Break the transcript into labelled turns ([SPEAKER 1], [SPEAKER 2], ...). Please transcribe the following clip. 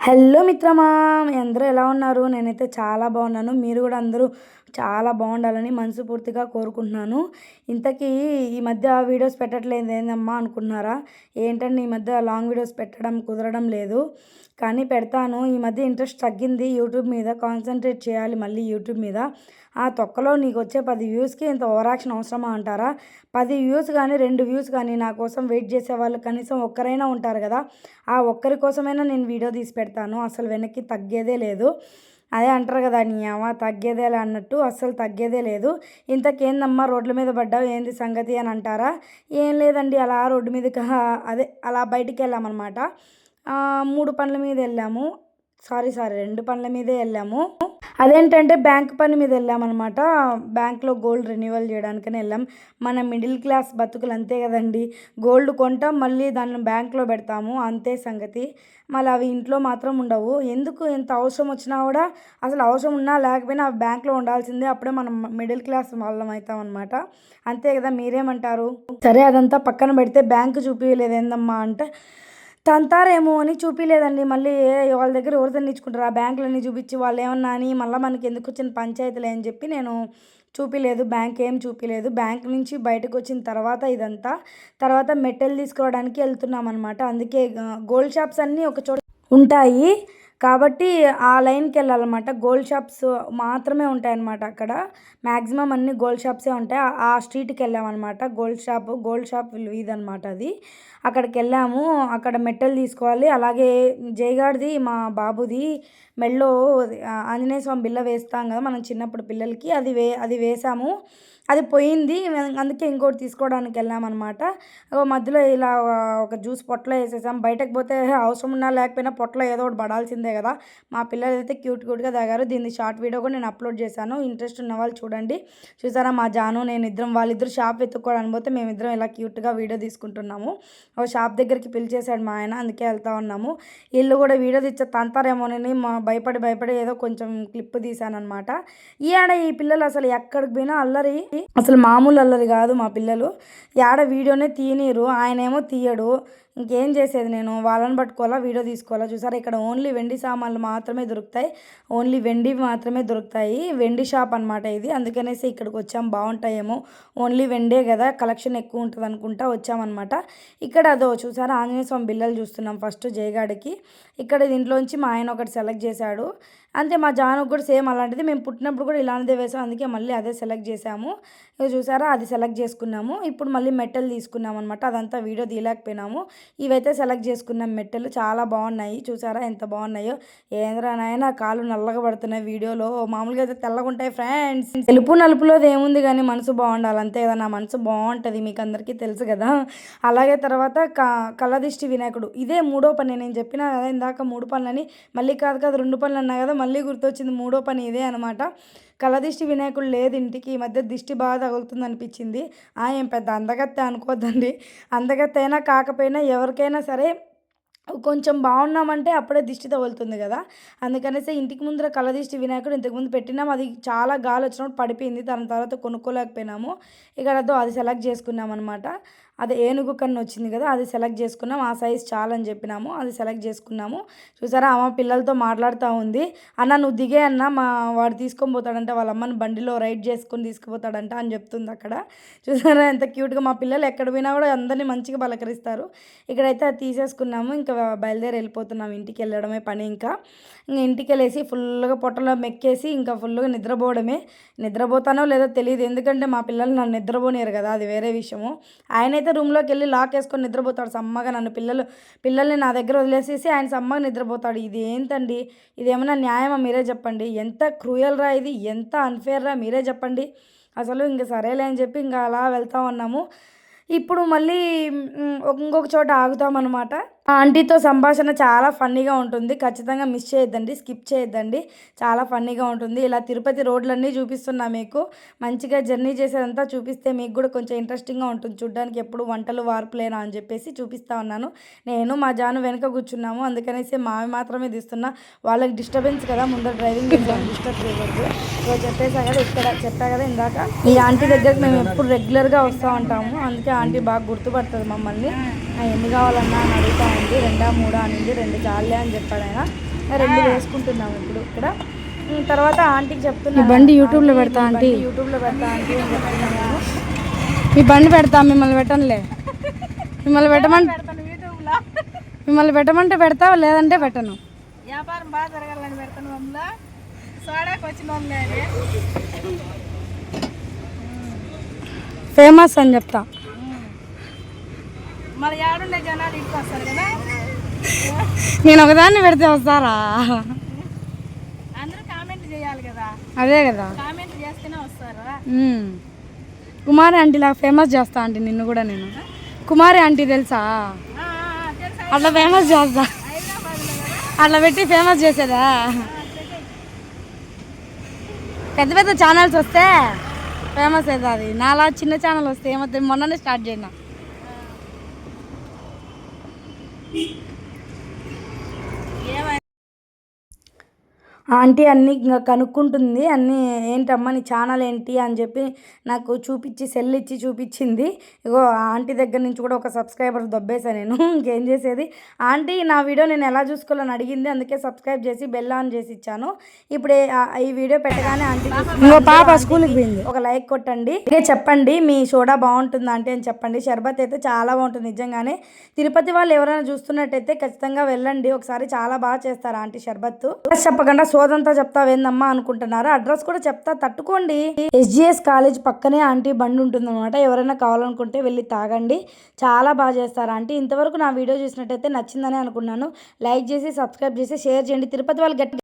[SPEAKER 1] Hello మిత్రమా! మీ అందరూ ఎలా ఉన్నారు? నేనైతే చాలా బాగున్నాను. మీరు కూడా అందరూ చాలా బాగుండాలని మనస్ఫూర్తిగా కోరుకుంటున్నాను. ఇంతకీ ఈ మధ్య వీడియోస్ పెట్టట్లేదు ఏందమ్మా అనుకుంటున్నారా? ఏంటండి ఈ మధ్య లాంగ్ వీడియోస్ పెట్టడం కుదరడం లేదు. కానీ పెడతాను. ఈ మధ్య ఇంట్రెస్ట్ తగ్గింది యూట్యూబ్ మీద. కాన్సంట్రేట్ చేయాలి మళ్ళీ యూట్యూబ్ మీద. ఆ తొక్కలో నీకొచ్చే 10 వ్యూస్‌కి ఇంత ఓవర్ యాక్షన్ అవసరమా అంటారా? 10 వ్యూస్ గానీ, 2 వ్యూస్ గానీ నా కోసం వెయిట్ చేసేవాళ్ళు కనీసం ఒక్కరైనా ఉంటారు కదా! ఆ ఒక్కరి కోసమైనా నేను వీడియో తీసి పెడతాను. అసలు వెనక్కి తగ్గేదే లేదు. అదే అంటారు కదా! నీ యవ్వ తగ్గేదేలే అన్నట్టు అస్సలు తగ్గేదే లేదు. ఇంతకేందమ్మా రోడ్ల మీద పడ్డావు ఏంది సంగతి అని అంటారా? ఏం లేదండి అలా రోడ్డు మీదకి అలా బయటికెళ్ళామనమాట. 3 పనుల మీద వెళ్ళాము. సారీ 2 పనుల మీదే వెళ్ళాము. అదేంటంటే బ్యాంక్ పని మీద వెళ్ళామనమాట. బ్యాంక్‌లో గోల్డ్ రెన్యువల్ చేయడానికని వెళ్ళాం. మన మిడిల్ క్లాస్ బతుకులు అంతే కదండీ! గోల్డ్ కొంటాం, మళ్ళీ దాన్ని బ్యాంక్‌లో పెడతాము అంతే సంగతి. మళ్ళీ అవి ఇంట్లో మాత్రం ఉండవు. ఎందుకు ఎంత అవసరం వచ్చినా కూడా అసలు అవసరం ఉన్నా లేకపోయినా అవి బ్యాంక్‌లో ఉండాల్సిందే. అప్పుడే మనం మిడిల్ క్లాస్ వాళ్ళం అవుతామనమాట. అంతే కదా! మీరేమంటారు? సరే అదంతా పక్కన పెడితే బ్యాంక్ చూపియలేదు ఏందమ్మా అంటే తంతారేమో అని చూపియలేదండి. మళ్ళీ వాళ్ళ దగ్గర ఎవరు తన్నించుకుంటారు? ఆ బ్యాంకులన్నీ చూపించి వాళ్ళేమన్నా అని మళ్ళీ మనకి ఎందుకొచ్చిన పంచాయతీలే అని చెప్పి నేను చూపియలేదు. బ్యాంక్ ఏం చూపియలేదు. బ్యాంక్ నుంచి బయటకొచ్చిన తర్వాత ఇదంతా. తర్వాత మెట్టెలు తీసుకోవడానికి వెళ్తున్నామనమాట. అందుకే గోల్డ్ షాప్స్ అన్నీ ఒక చోట ఉంటాయి. కాబట్టి ఆ లైన్‌కెళ్ళాలన్నమాట. గోల్డ్ షాప్స్ మాత్రమే ఉంటాయన్నమాట అక్కడ. మ్యాక్సిమం అన్నీ గోల్డ్ షాప్సే ఉంటాయి. ఆ స్ట్రీట్‌కెళ్ళామన్నమాట. గోల్డ్ షాప్ వీధనమాట అది. అక్కడికెళ్ళాము. అక్కడ మెట్టెలు తీసుకోవాలి. అలాగే జయగాడిది మా బాబుది మెడలో ఆంజనేయ స్వామి బిళ్ళ వేస్తాం కదా! మనం చిన్నప్పుడు పిల్లలకి అది వేశాము. అది పోయింది. అందుకే ఇంకోటి తీసుకోవడానికి వెళ్ళామన్నమాట. మధ్యలో ఇలా ఒక జ్యూస్ పొట్టలో వేసేసాం. బయటకు పోతే అవసరం ఉన్నా లేకపోయినా పొట్టలో ఏదో ఒకటి పడాల్సిందే కదా! మా పిల్లలైతే క్యూట్‌గా తాగారు. దీన్ని షార్ట్ వీడియో కూడా నేను అప్లోడ్ చేశాను. ఇంట్రెస్ట్ ఉన్న వాళ్ళు చూడండి. చూసారా మా జాను నేనిద్దరం వాళ్ళిద్దరు షాప్ వెతుక్కోవడానికి పోతే మేమిద్దరం ఇలా క్యూట్‌గా వీడియో తీసుకుంటున్నాము. ఒక షాప్ దగ్గరికి పిలిచేశాడు మా ఆయన. అందుకే వెళ్తా ఉన్నాము. వీళ్ళు కూడా వీడియో తీస్తే తంతారేమోనని భయపడి ఏదో కొంచెం క్లిప్ తీశాననమాట. ఈ పిల్లలు అసలు ఎక్కడికి పోయినా అల్లరి. అసలు మామూలు అల్లరి కాదు మా పిల్లలు. వీడియోనే తీయనీరు. ఆయనేమో తీయడు. ఇంకేం చేసేది నేను? వాళ్ళని పట్టుకోవాలా, వీడియో తీసుకోవాలా? చూసారా ఇక్కడ ఓన్లీ వెండి సామాన్లు మాత్రమే దొరుకుతాయి. ఓన్లీ వెండివి మాత్రమే దొరుకుతాయి. వెండి షాప్ అనమాట ఇది. అందుకనేసి ఇక్కడికి వచ్చాం. బాగుంటాయేమో ఓన్లీ వెండే కదా, కలెక్షన్ ఎక్కువ ఉంటుంది అనుకుంటా వచ్చామన్నమాట. ఇక్కడ చూసారా ఆంజనేయ స్వామి బిళ్ళలు చూస్తున్నాం ఫస్ట్ జయగాడికి. ఇక్కడ దీంట్లోంచి మా ఆయన ఒకటి సెలెక్ట్ చేశాడు. అంతే మా జానుకు కూడా సేమ్ అలాంటిది. మేము పుట్టినప్పుడు కూడా ఇలాంటిదే వేసాం. అందుకే మళ్ళీ అదే సెలెక్ట్ చేసాము. ఇక చూసారా అది సెలెక్ట్ చేసుకున్నాము. ఇప్పుడు మళ్ళీ మెట్టెలు తీసుకున్నాం అనమాట. అదంతా వీడియో తీయలేకపోయినాము. ఇవైతే సెలెక్ట్ చేసుకున్నాం మెట్టెలు. చాలా బాగున్నాయి. చూసారా ఎంత బాగున్నాయో? ఏంద్రా నాయన కాళ్ళు నల్లగా పడుతున్నాయి వీడియోలో. మామూలుగా అయితే తెల్లగా ఉంటాయి ఫ్రెండ్స్. తెలుపు నలుపులోది ఏముంది కానీ మనసు బాగుండాలి అంతే కదా. నా మనసు బాగుంటుంది మీకు అందరికీ తెలుసు కదా. అలాగే తర్వాత కళ్ళదిష్టి వినాయకుడు. ఇదే 3వ పని. నేను చెప్పినా కదా ఇందాక 3 పనులని. మళ్ళీ కాదు 2 పనులు అన్నా కదా, మళ్ళీ గుర్తొచ్చింది 3వ పని ఇదే అనమాట. కళ్ళదిష్టి వినాయకుడు లేదు ఇంటికి. ఈ మధ్య దిష్టి బాగా తగులుతుంది అనిపించింది. ఏం పెద్ద అందగత్తె అనుకోద్దండి. అందగత్తె అయినా కాకపోయినా ఎవరికైనా సరే కొంచెం బాగున్నామంటే అప్పుడే దిష్టి తగులుతుంది కదా. అందుకనేసి ఇంటికి ముందర కళ్ళదిష్టి వినాయకుడు ఇంతకుముందు పెట్టినాం. అది చాలా గాలి వచ్చినప్పుడు పడిపోయింది. దాని తర్వాత కొనుక్కోలేకపోయినాము. ఇక్కడ అది సెలెక్ట్ చేసుకున్నాం అనమాట. అదే ఏనుగు కన్ను వచ్చింది కదా, అది సెలెక్ట్ చేసుకున్నాం. ఆ సైజ్ చాలని చెప్పినాము. అది సెలెక్ట్ చేసుకున్నాము. చూసారా అమ్మ పిల్లలతో మాట్లాడుతూ ఉంది. అన్న నువ్వు దిగే అన్న, వాడు తీసుకొని పోతాడంట వాళ్ళ అమ్మని బండిలో రైడ్ చేసుకొని తీసుకుపోతాడంట అని చెప్తుంది అక్కడ. చూసారా ఎంత క్యూట్గా. మా పిల్లలు ఎక్కడ పోయినా కూడా అందరినీ మంచిగా పలకరిస్తారు. ఇక్కడైతే అది తీసేసుకున్నాము. ఇంకా బయలుదేరి వెళ్ళిపోతున్నాము. ఇంటికి వెళ్ళడమే పని. ఇంకా ఇంటికి వెళ్ళేసి ఫుల్గా పొట్టలో మెక్కేసి ఇంకా ఫుల్గా నిద్రపోవడమే. నిద్రపోతానో లేదో తెలియదు. ఎందుకంటే మా పిల్లలు నన్ను నిద్రపోనియరు కదా, అది వేరే విషయము. ఆయనైతే రూమ్లోకి వెళ్ళి లాక్ వేసుకొని నిద్రపోతాడు సమ్మగా. పిల్లల్ని నా దగ్గర వదిలేసేసి ఆయన సమ్మగా నిద్రపోతాడు. ఇది ఏంటండి? ఇదేమన్నా న్యాయమా మీరే చెప్పండి? ఎంత క్రూయల్ రా ఇది, ఎంత అన్ఫేర్ రా మీరే చెప్పండి. అసలు ఇంక సరేలే అని చెప్పి ఇంకా అలా వెళ్తా ఉన్నాము. ఇప్పుడు మళ్ళీ ఇంకొక చోట ఆగుతామన్నమాట. ఆ ఆంటీతో సంభాషణ చాలా ఫన్నీగా ఉంటుంది. ఖచ్చితంగా మిస్ చేయొద్దండి, స్కిప్ చేయొద్దండి. చాలా ఫన్నీగా ఉంటుంది. ఇలా తిరుపతి రోడ్లన్నీ చూపిస్తున్నా మీకు. మంచిగా జర్నీ చేసేదంతా చూపిస్తే మీకు కూడా కొంచెం ఇంట్రెస్టింగ్గా ఉంటుంది చూడడానికి. ఎప్పుడు వంటలు వార్పులేనా అని చెప్పేసి చూపిస్తూ ఉన్నాను. నేను మా జాను వెనక కూర్చున్నాము. అందుకనేసి మావి మాత్రమే తీస్తున్నా. వాళ్ళకి డిస్టర్బెన్స్ కదా, ముందర డ్రైవింగ్ చేసాము, డిస్టర్బ్ చేయకూడదు. సో చెప్పేసా కదా, చెప్పా కదా ఇందాక, ఈ ఆంటీ దగ్గరికి మేము ఎప్పుడు రెగ్యులర్గా వస్తూ ఉంటాము. అందుకే ఆంటీ బాగా గుర్తుపడుతుంది మమ్మల్ని. ఎన్ని కావాలన్నా అని అడుగుతా ఉంది. 2 3 అనింది. 2 చాలే అని చెప్పాడు ఆయన. 2 వేసుకుంటున్నాము ఇప్పుడు ఇక్కడ. తర్వాత ఆంటీకి చెప్తున్నా,
[SPEAKER 2] బండి యూట్యూబ్లో పెడతా ఆంటీ,
[SPEAKER 1] యూట్యూబ్లో పెడతా ఆంటీ అని చెప్తున్నాను.
[SPEAKER 2] మీ బండి పెడతా, మిమ్మల్ని పెట్టనులే. మిమ్మల్ని పెట్టమంటే పెడతా, లేదంటే పెట్టను.
[SPEAKER 3] వ్యాపారం బాగా జరగాలని పెడతాను. మమ్మల్ని సోడాకి వచ్చిన వాళ్ళే
[SPEAKER 2] ఫేమస్ అని చెప్తా.
[SPEAKER 3] మళ్ళీ ఏడుండే జనాలు ఇంటికి వస్తారు కదా,
[SPEAKER 2] నేను ఒకదాన్ని పెడితే వస్తారా?
[SPEAKER 3] అందరూ కామెంట్ చేయాలి కదా,
[SPEAKER 2] అదే కదా,
[SPEAKER 3] కామెంట్ చేస్తేనే వస్తారా.
[SPEAKER 2] కుమారి ఆంటీ లాగా ఫేమస్ చేస్తా ఆంటీ నిన్ను కూడా. నేను కుమారి ఆంటీ తెలుసా? అట్లా ఫేమస్ చేస్తా, అట్లా పెట్టి ఫేమస్ చేసేదా. పెద్ద పెద్ద ఛానల్స్ వస్తే ఫేమస్ అవుతుంది, నాలా చిన్న ఛానల్ వస్తే ఏమవుతుంది? మొన్ననే స్టార్ట్ చేసిన.
[SPEAKER 1] ఆంటీ అన్నీ ఇంకా కనుక్కుంటుంది, అన్నీ ఏంటమ్మా నీ ఛానల్ ఏంటి అని చెప్పి నాకు చూపించి సెల్ ఇచ్చి చూపించింది. ఇగో ఆంటీ దగ్గర నుంచి కూడా ఒక సబ్స్క్రైబర్ దొబ్బేసా నేను. ఇంకేం చేసేది. ఆంటీ నా వీడియో నేను ఎలా చూసుకోవాలని అడిగింది, అందుకే సబ్స్క్రైబ్ చేసి బెల్ ఆన్ చేసి ఇచ్చాను. ఇప్పుడు ఈ వీడియో పెట్టగానే ఆంటీ
[SPEAKER 2] పాప స్కూల్కి పోయింది,
[SPEAKER 1] ఒక లైక్ కొట్టండి. ఇదే చెప్పండి మీ సోడా బాగుంటుందా ఆంటీ అని చెప్పండి. షర్బత్ అయితే చాలా బాగుంటుంది నిజంగానే. తిరుపతి వాళ్ళు ఎవరైనా చూస్తున్నట్టయితే ఖచ్చితంగా వెళ్ళండి ఒకసారి, చాలా బాగా చేస్తారు ఆంటీ షర్బత్. చెప్పకుండా సోదంతా చెప్తావేందమ్మా అనుకుంటున్నారు. అడ్రస్ కూడా చెప్తా, తట్టుకోండి. SGS కాలేజ్ పక్కనే ఆంటీ బండి ఉంటుందన్నమాట. ఎవరైనా కావాలనుకుంటే వెళ్ళి తాగండి, చాలా బాగా చేస్తారు ఆంటీ. ఇంతవరకు నా వీడియో చూసినట్టయితే నచ్చిందని అనుకున్నాను. లైక్ చేసి సబ్స్క్రైబ్ చేసి షేర్ చేయండి. తిరుపతి వాళ్ళు గట్టి